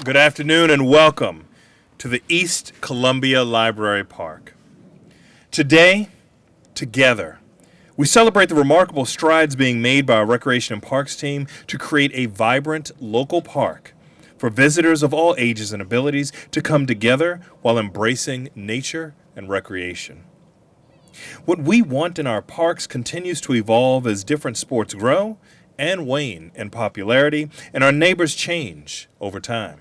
Good afternoon and welcome to the East Columbia Library Park. Today, together, we celebrate the remarkable strides being made by our Recreation and Parks team to create a vibrant local park for visitors of all ages and abilities to come together while embracing nature and recreation. What we want in our parks continues to evolve as different sports grow and wane in popularity and our neighbors change over time.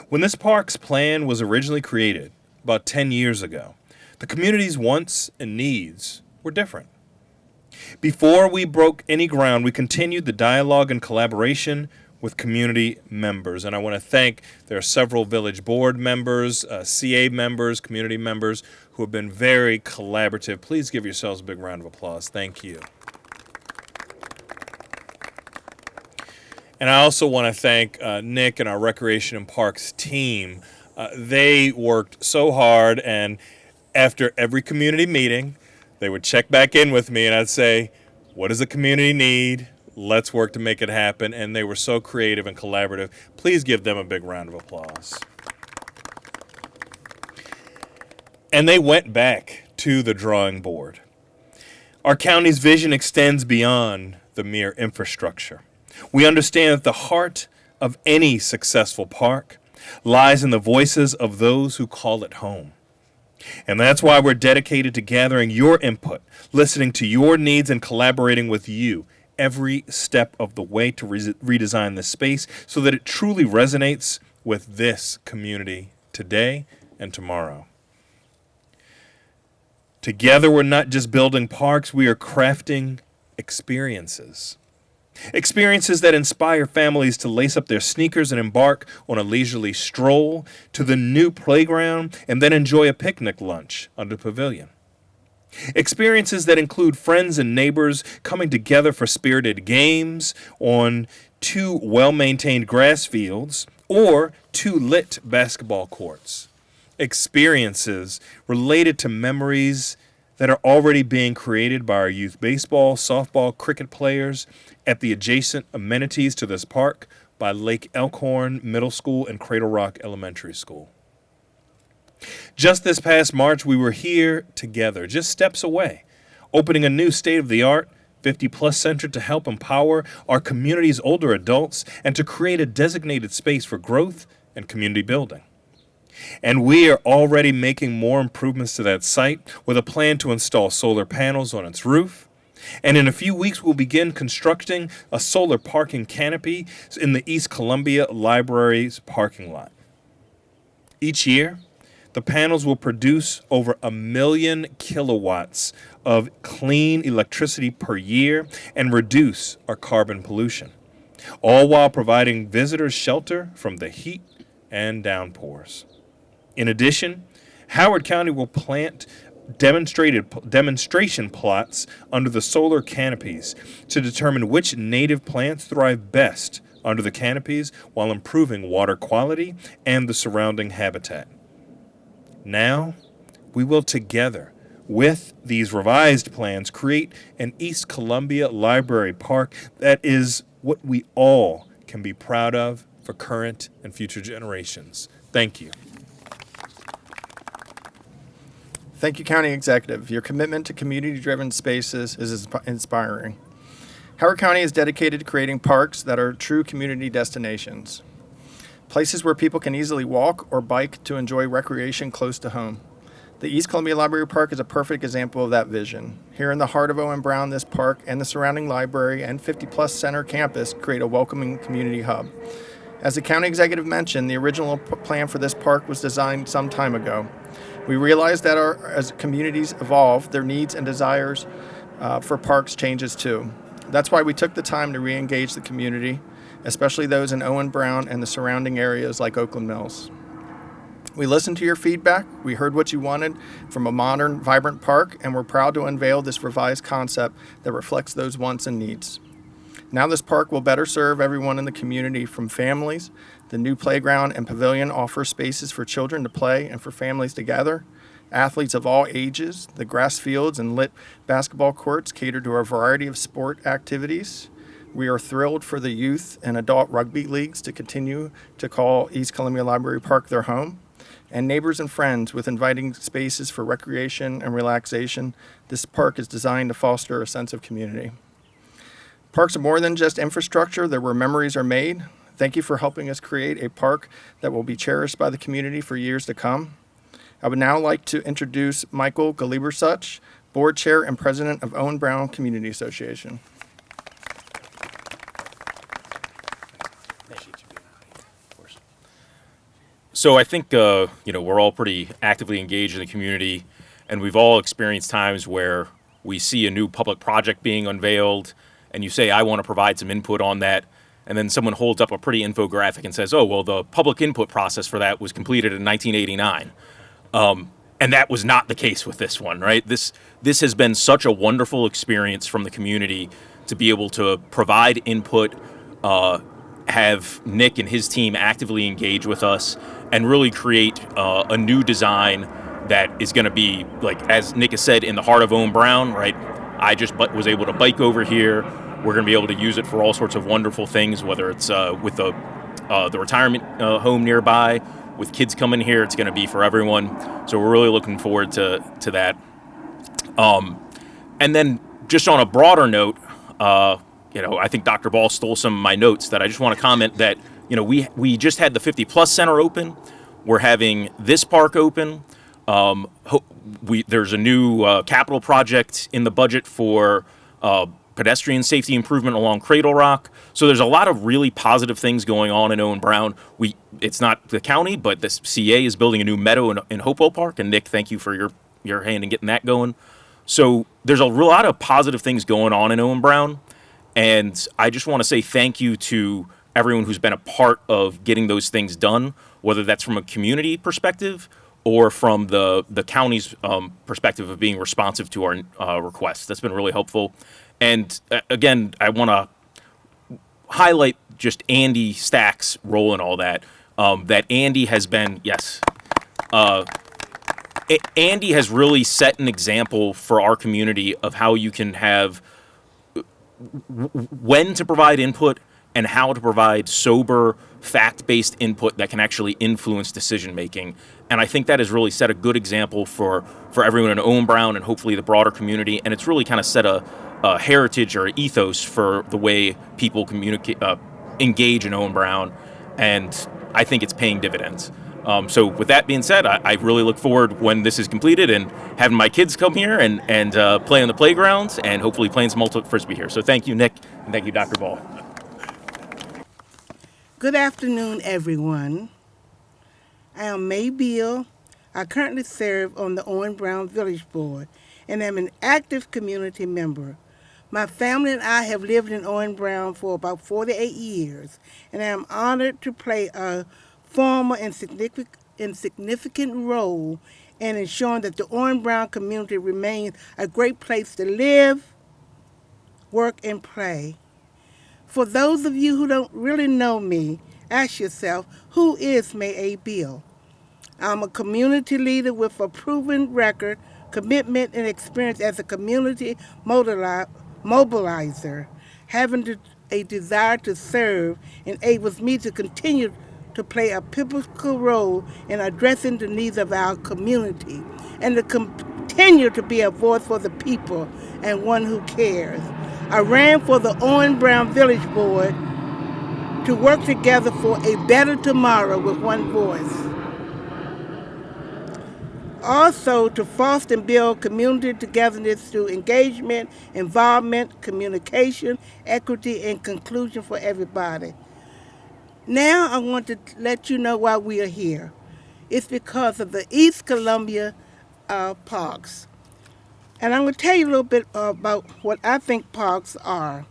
When this park's plan was originally created, about 10 years ago, the community's wants and needs were different. Before we broke any ground, we continued the dialogue and collaboration with community members. And I want to thank, there are several village board members, CA members, community members who have been very collaborative. Please give yourselves a big round of applause. Thank you. And I also want to thank Nick and our Recreation and Parks team. They worked so hard, and after every community meeting, they would check back in with me, and I'd say, what does the community need? Let's work to make it happen. And they were so creative and collaborative. Please give them a big round of applause. And they went back to the drawing board. Our county's vision extends beyond the mere infrastructure. We understand that the heart of any successful park lies in the voices of those who call it home. And that's why we're dedicated to gathering your input, listening to your needs, and collaborating with you every step of the way to redesign this space so that it truly resonates with this community today and tomorrow. Together, we're not just building parks, we are crafting experiences. Experiences that inspire families to lace up their sneakers and embark on a leisurely stroll to the new playground and then enjoy a picnic lunch under the pavilion. Experiences that include friends and neighbors coming together for spirited games on 2 well-maintained grass fields or 2 lit basketball courts. Experiences related to memories that are already being created by our youth baseball, softball, cricket players at the adjacent amenities to this park by Lake Elkhorn Middle School and Cradle Rock Elementary School. Just this past March, we were here together, just steps away, opening a new state-of-the-art 50-plus center to help empower our community's older adults and to create a designated space for growth and community building. And we are already making more improvements to that site with a plan to install solar panels on its roof. And in a few weeks, we'll begin constructing a solar parking canopy in the East Columbia Library's parking lot. Each year, the panels will produce over 1 million kilowatts of clean electricity per year and reduce our carbon pollution, all while providing visitors shelter from the heat and downpours. In addition, Howard County will plant demonstration plots under the solar canopies to determine which native plants thrive best under the canopies while improving water quality and the surrounding habitat. Now, we will together, with these revised plans, create an East Columbia Library Park that is what we all can be proud of for current and future generations. Thank you. Thank you, County Executive. Your commitment to community-driven spaces is inspiring. Howard County is dedicated to creating parks that are true community destinations, places where people can easily walk or bike to enjoy recreation close to home. The East Columbia Library Park is a perfect example of that vision. Here in the heart of Owen Brown, this park and the surrounding library and 50-plus center campus create a welcoming community hub. As the County Executive mentioned, the original plan for this park was designed some time ago. We realized that as communities evolve, their needs and desires for parks changes too. That's why we took the time to re-engage the community, especially those in Owen Brown and the surrounding areas like Oakland Mills. We listened to your feedback, we heard what you wanted from a modern, vibrant park, and we're proud to unveil this revised concept that reflects those wants and needs. Now this park will better serve everyone in the community, from families. The new playground and pavilion offer spaces for children to play and for families to gather. Athletes of all ages, the grass fields and lit basketball courts cater to a variety of sport activities. We are thrilled for the youth and adult rugby leagues to continue to call East Columbia Library Park their home. And neighbors and friends with inviting spaces for recreation and relaxation, this park is designed to foster a sense of community. Parks are more than just infrastructure, they're where memories are made. Thank you for helping us create a park that will be cherished by the community for years to come. I would now like to introduce Michael Galibersuch, Board Chair and President of Owen Brown Community Association. So I think we're all pretty actively engaged in the community, and we've all experienced times where we see a new public project being unveiled, and you say, "I want to provide some input on that," and then someone holds up a pretty infographic and says, "Oh, well, the public input process for that was completed in 1989," and that was not the case with this one, right? This has been such a wonderful experience from the community to be able to provide input. Have Nick and his team actively engage with us and really create a new design that is going to be, like, as Nick has said, in the heart of Owen Brown, right? I just was able to bike over here. We're going to be able to use it for all sorts of wonderful things, whether it's with the retirement home nearby, with kids coming here. It's going to be for everyone. So we're really looking forward to that. And then just on a broader note, I think Dr. Ball stole some of my notes that I just want to comment that, we just had the 50 Plus Center open. We're having this park open. There's a new capital project in the budget for pedestrian safety improvement along Cradle Rock. So there's a lot of really positive things going on in Owen Brown. It's not the county, but the CA is building a new meadow in Hopewell Park. And Nick, thank you for your hand in getting that going. So there's a lot of positive things going on in Owen Brown. And I just want to say thank you to everyone who's been a part of getting those things done, whether that's from a community perspective or from the county's perspective of being responsive to our requests. That's been really helpful. And again, I want to highlight just Andy Stack's role in all that. That Andy has been, Andy has really set an example for our community of how you can have when to provide input and how to provide sober, fact-based input that can actually influence decision-making. And I think that has really set a good example for everyone in Owen Brown and hopefully the broader community. And it's really kind of set a heritage or ethos for the way people engage in Owen Brown. And I think it's paying dividends. So with that being said, I really look forward when this is completed and having my kids come here and play on the playgrounds and hopefully playing some ultimate frisbee here. So thank you, Nick, and thank you, Dr. Ball. Good afternoon, everyone. I am May Beal. I currently serve on the Owen Brown Village Board and am an active community member. My family and I have lived in Owen Brown for about 48 years, and I am honored to play a formal and significant role in ensuring that the Owen Brown community remains a great place to live, work, and play. For those of you who don't really know me, ask yourself, who is May A. Beal? I'm a community leader with a proven record, commitment, and experience as a community mobilizer. Having a desire to serve enables me to continue to play a pivotal role in addressing the needs of our community and to continue to be a voice for the people and one who cares. I ran for the Owen Brown Village Board to work together for a better tomorrow with one voice. Also, to foster and build community togetherness through engagement, involvement, communication, equity, and conclusion for everybody. Now I want to let you know why we are here. It's because of the East Columbia parks. And I'm going to tell you a little bit about what I think parks are.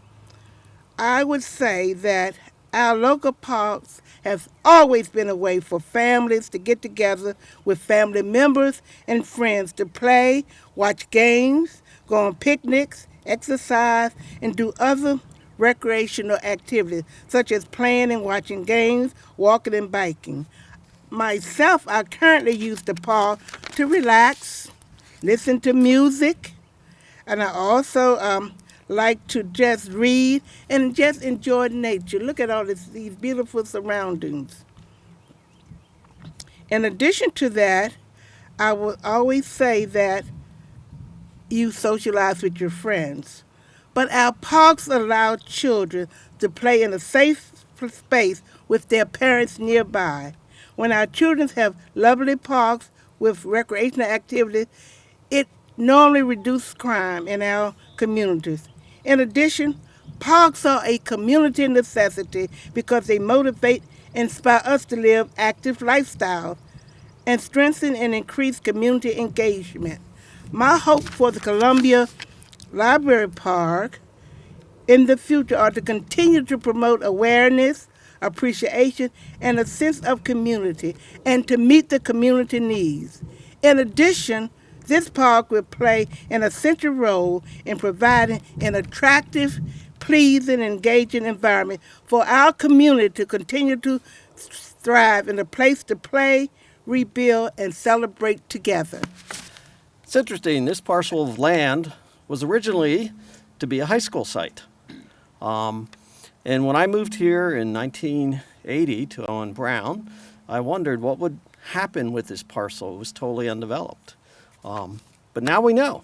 I would say that our local parks have always been a way for families to get together with family members and friends to play, watch games, go on picnics, exercise, and do other recreational activities such as playing and watching games, walking and biking. Myself, I currently use the park to relax, listen to music, and I also like to just read and just enjoy nature. Look at all these beautiful surroundings. In addition to that, I will always say that you socialize with your friends. But our parks allow children to play in a safe space with their parents nearby. When our children have lovely parks with recreational activities, it normally reduces crime in our communities. In addition, parks are a community necessity because they motivate and inspire us to live active lifestyles and strengthen and increase community engagement. My hope for the Columbia Library Park in the future are to continue to promote awareness, appreciation, and a sense of community, and to meet the community needs. In addition, this park will play an essential role in providing an attractive, pleasing, engaging environment for our community to continue to thrive in a place to play, rebuild, and celebrate together. It's interesting, this parcel of land was originally to be a high school site. And when I moved here in 1980 to Owen Brown, I wondered what would happen with this parcel. It was totally undeveloped. But now we know.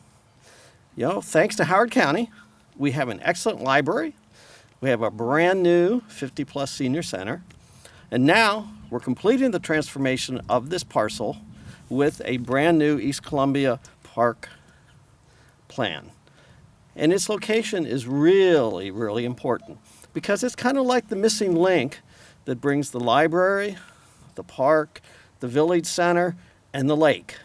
Thanks to Howard County, we have an excellent library. We have a brand new 50-plus senior center. And now we're completing the transformation of this parcel with a brand new East Columbia Park plan. And its location is really, really important because it's kind of like the missing link that brings the library, the park, the village center, and the lake,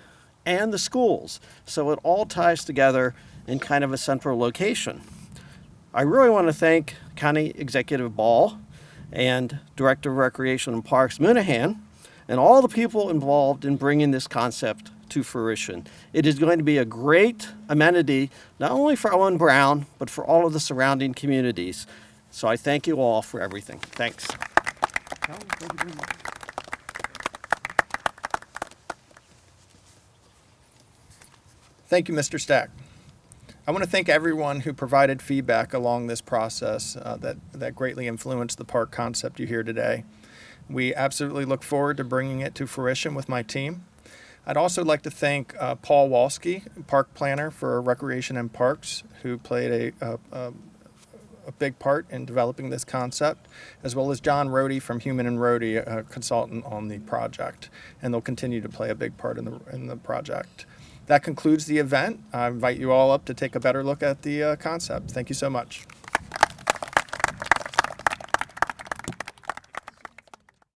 and the schools. So it all ties together in kind of a central location. I really want to thank County Executive Ball and Director of Recreation and Parks Minahan and all the people involved in bringing this concept to fruition. It is going to be a great amenity, not only for Owen Brown, but for all of the surrounding communities. So I thank you all for everything. Thanks. Thank you, Mr. Stack. I want to thank everyone who provided feedback along this process that greatly influenced the park concept you hear today. We absolutely look forward to bringing it to fruition with my team. I'd also like to thank Paul Walski, park planner for Recreation and Parks, who played a big part in developing this concept, as well as John Rohde from Human and Rohde, a consultant on the project, and they'll continue to play a big part in the project. That concludes the event. I invite you all up to take a better look at the concept. Thank you so much.